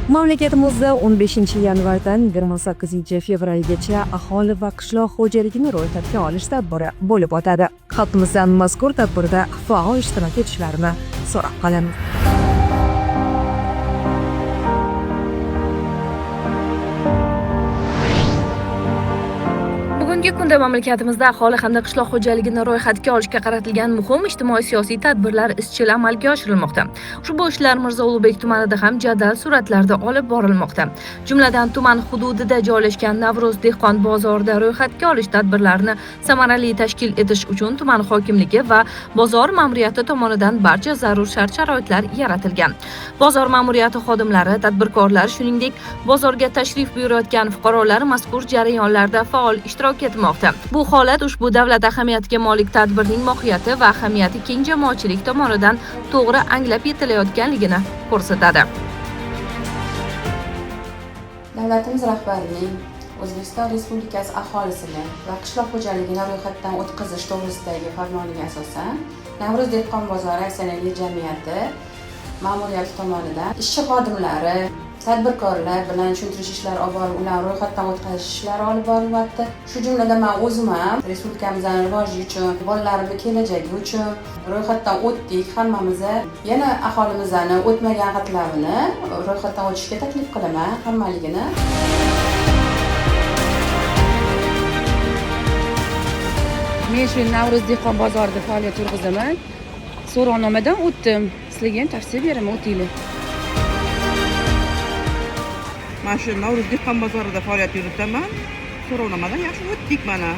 Mamlakatimizda 15-yanvardan 28-fevralgacha aholi va qishloq xo'jaligini ro'yxatga olish tadbiri bo'lib o'tadi. Xalqimizdan mazkur tadbirda faol ishtirok etishlarini so'rab qolamiz. Bugungi kunda mamlakatimizda aholi hamda qishloq xo'jaligini ro'yxatga olishga qaratilgan muhim ijtimoiy-siyosiy tadbirlar izchil amalga oshirilmoqda. Ushbu ishlar Mirzo Ulug'bek tumanida ham jadal sur'atlarda olib borilmoqda. Jumladan tuman hududida joylashgan Navro'z dehqon bozorida ro'yxatga olish tadbirlarini samarali tashkil etish uchun tuman hokimligi va bozor ma'muriyati tomonidan barcha zarur shart-sharoitlar yaratilgan. Bozor ma'muriyati xodimlari, tadbirkorlar, shuningdek bozorga tashrif buyurayotgan fuqarolar mazkur jarayonlarda faol ishtirok etmoqda. Bu holat ushbu davlat ahamiyatiga molik tadbirning mohiyati va ahamiyati keng jamoatchilik tomonidan to'g'ri anglab yetilayotganligini ko'rsatadi. Davlatimiz rahbarining O'zbekiston Respublikasi aholisini va qishloq xo'jaligini ro'yxatdan o'tkazish to'g'risidagi farmoniga asosan Navro'z dehqon bozori aksionerlik jamiyati ma'muriyati tomonidan ishchi xodimlari, tadbirkorlar bilan tushuntirish ishlari olib borib, ularni ro'yxatdan o'tkazish ishlari olib borilyapti. Shu jumladan men o'zim ham respublikamizning rivoji uchun, bolalarimning kelajagi uchun ro'yxatdan o'tdik. Hammamiz yana aholimizning o'tmagan xatlarini ro'yxatdan o'tishga taklif qilaman hammaligini. Men shu Navro'z dehqon bozorida faoliyat yurgizaman. So'rovnomadan o'tdim. Sizlarga ham tavsiya beraman, o'tinglar. Mana shu Navro'z dehqon bozorida faoliyat yuritaman. So'rovnomadan yaxshi o'tdik mana.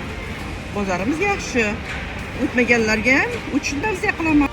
Bozorimiz yaxshi. O'tmaganlarga ham o'tishni tavsiya qilaman.